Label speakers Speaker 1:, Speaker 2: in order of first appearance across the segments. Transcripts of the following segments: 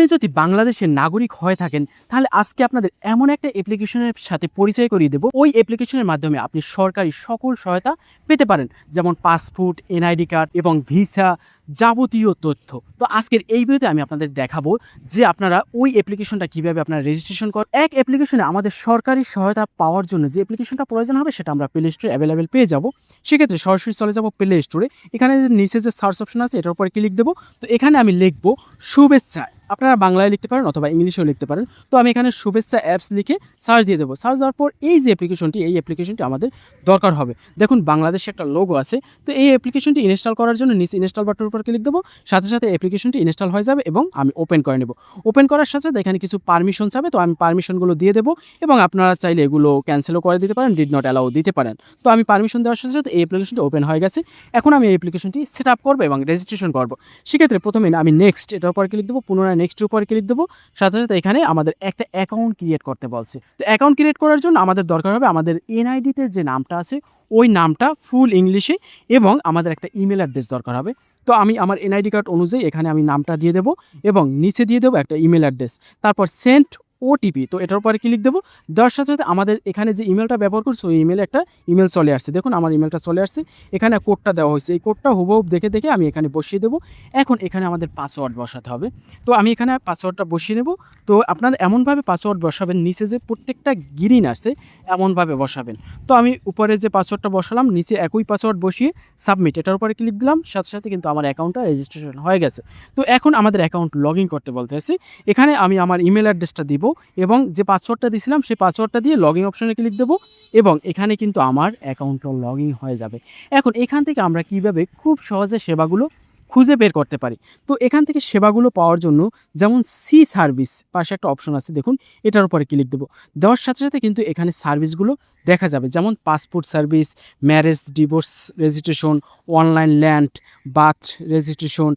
Speaker 1: আপনি যদি বাংলাদেশের নাগরিক হয়ে থাকেন তাহলে আজকে আপনাদের এমন একটা অ্যাপ্লিকেশনের সাথে পরিচয় করিয়ে দেব। ওই অ্যাপ্লিকেশনের মাধ্যমে আপনি সরকারি সকল সহায়তা পেতে পারেন, যেমন পাসপোর্ট, এনআইডি কার্ড এবং ভিসা, যাবতীয় তথ্য। তো আজকের এই ভিডিওতে আমি আপনাদের দেখাবো যে আপনারা ওই অ্যাপ্লিকেশনটা কীভাবে আপনারা রেজিস্ট্রেশন করেন। এক অ্যাপ্লিকেশনে আমাদের সরকারি সহায়তা পাওয়ার জন্য যে অ্যাপ্লিকেশনটা প্রয়োজন হবে সেটা আমরা প্লে স্টোরে অ্যাভেলেবেল পেয়ে যাব। সেক্ষেত্রে সরাসরি চলে যাব প্লে স্টোরে। এখানে নিচে যে সার্চ অপশন আছে এটার উপরে ক্লিক দেবো। তো এখানে আমি লিখবো শুভেচ্ছা। আপনারা বাংলায় লিখতে পারেন অথবা ইংলিশেও লিখতে পারেন। তো আমি এখানে শুভেচ্ছা অ্যাপস লিখে সার্চ দিয়ে দেবো। সার্চ দেওয়ার পর এই যে অ্যাপ্লিকেশনটি আমাদের দরকার হবে। দেখুন বাংলাদেশে একটা লোগো আছে। তো এই অ্যাপ্লিকেশনটি ইনস্টল করার জন্য নিচে ইনস্টল বাটনের উপর ক্লিক দেবো। সাথে সাথে অ্যাপ্লিকেশনটি ইনস্টল হয়ে যাবে এবং আমি ওপেন করে নেব। ওপেন করার সাথে সাথে এখানে কিছু পারমিশন চাবে, তো আমি পারমিশনগুলো দিয়ে দেবো এবং আপনারা চাইলে এগুলো ক্যান্সেলও করে দিতে পারেন, ডিড নট অ্যালাউ দিতে পারেন। তো আমি পারমিশন দেওয়ার সাথে সাথে এই অ্যাপ্লিকেশনটি ওপেন হয়ে গেছে। এখন আমি এই অ্যাপ্লিকেশনটি সেট আপ করবো এবং রেজিস্ট্রেশন করবো। সেক্ষেত্রে প্রথমে আমি নেক্সট এটার উপর ক্লিক দেবো, পুনরায় নেক্সটের উপর ক্লিক দেবো। সাথে সাথে এখানে আমাদের একটা অ্যাকাউন্ট ক্রিয়েট করতে বলছে। তো অ্যাকাউন্ট ক্রিয়েট করার জন্য আমাদের দরকার হবে আমাদের এনআইডিতে যে নামটা আছে ওই নামটা ফুল ইংলিশে এবং আমাদের একটা ইমেল অ্যাড্রেস দরকার হবে। তো আমি আমার এনআইডি কার্ড অনুযায়ী এখানে আমি নামটা দিয়ে দেবো এবং নিচে দিয়ে দেবো একটা ইমেল অ্যাড্রেস, তারপর সেন্ড ওটিপি। তো এটার উপরে ক্লিক দেবো। দেওয়ার সাথে সাথে আমাদের এখানে যে ইমেলটা ব্যবহার করছি ওই ইমেলে একটা ইমেল চলে আসছে। দেখুন আমার ইমেলটা চলে আসছে। এখানে কোডটা দেওয়া হয়েছে, এই কোডটা হুবহু দেখে দেখে আমি এখানে বসিয়ে দেবো। এখন এখানে আমাদের পাসওয়ার্ড বসাতে হবে। তো আমি এখানে পাসওয়ার্ডটা বসিয়ে নেব। তো আপনারা এমনভাবে পাসওয়ার্ড বসাবেন, নিচে যে প্রত্যেকটা গ্রিন আসছে এমনভাবে বসাবেন। তো আমি উপরে যে পাসওয়ার্ডটা বসালাম, নিচে একই পাসওয়ার্ড বসিয়ে সাবমিট এটার উপরে ক্লিক দিলাম। সাথে সাথে কিন্তু আমার অ্যাকাউন্টটা রেজিস্ট্রেশন হয়ে গেছে। তো এখন আমাদের অ্যাকাউন্ট লগ ইন করতে বলতে আছে। এখানে আমি আমার ইমেল অ্যাড্রেসটা দিব এবং যে পাসওয়ার্ডটা দিয়েছিলাম সেই পাসওয়ার্ডটা দিয়ে লগ ইন অপশনে ক্লিক দেবো এবং এখানে কিন্তু আমার অ্যাকাউন্টটা লগ ইন হয়ে যাবে। এখন এখান থেকে আমরা কীভাবে খুব সহজে সেবাগুলো খুঁজে বের করতে পারি। তো এখান থেকে সেবাগুলো পাওয়ার জন্য যেমন সি সার্ভিস পাশে একটা অপশন আছে, দেখুন এটার উপরে ক্লিক দেবো। দেওয়ার সাথে সাথে কিন্তু এখানে সার্ভিসগুলো দেখা যাবে, যেমন passport service, marriage divorce registration, online land birth registration,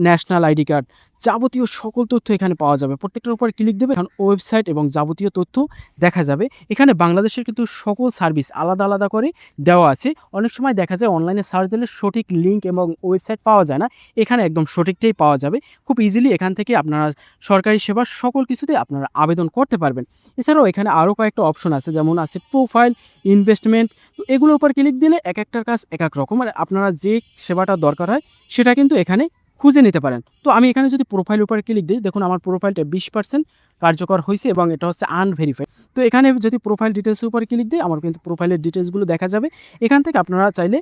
Speaker 1: national ID card, যাবতীয় সকল তথ্য এখানে পাওয়া যাবে। প্রত্যেকটার উপর ক্লিক দেবে, এখন ওয়েবসাইট এবং যাবতীয় তথ্য দেখা যাবে। এখানে বাংলাদেশের কিন্তু সকল সার্ভিস আলাদা আলাদা করে দেওয়া আছে। অনেক সময় দেখা যায় অনলাইনে সার্চ দিলে সঠিক লিঙ্ক এবং ওয়েবসাইট পাওয়া যায় না, এখানে একদম সঠিকটাই পাওয়া যাবে। খুব ইজিলি এখান থেকে আপনারা সরকারি সেবার সকল কিছুতে আপনারা আবেদন করতে পারবেন। এছাড়াও এখানে আরও কয়েকটা অপশন আছে, যেমন আছে প্রোফাইল, ইনভেস্টমেন্ট। তো এগুলোর উপর ক্লিক দিলে এক একটার কাজ এক এক রকম, আর আপনারা যে সেবাটা দরকার হয় সেটা কিন্তু এখানে খুঁজে নিতে পারেন। তো আমি এখানে যদি প্রোফাইল উপরে ক্লিক দিই, দেখুন আমার প্রোফাইলটা 20% কার্যকর হয়েছে এবং এটা হচ্ছে আনভেরিফাইড। তো এখানে যদি প্রোফাইল ডিটেলসের উপরে ক্লিক দিই আমার কিন্তু প্রোফাইলের ডিটেলসগুলো দেখা যাবে। এখান থেকে আপনারা চাইলে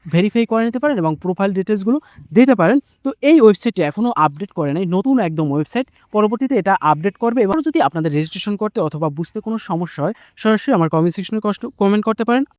Speaker 1: ভেরিফাই করে নিতে পারেন এবং প্রোফাইল ডিটেলসগুলো দিতে পারেন। তো এই ওয়েবসাইটটি এখনও আপডেট করে নাই, নতুন একদম ওয়েবসাইট, পরবর্তীতে এটা আপডেট করবে। এবং যদি আপনাদের রেজিস্ট্রেশন করতে অথবা বুঝতে কোনো সমস্যা হয় সরাসরি আমার কমেন্ট সেকশনে কমেন্ট করতে পারেন।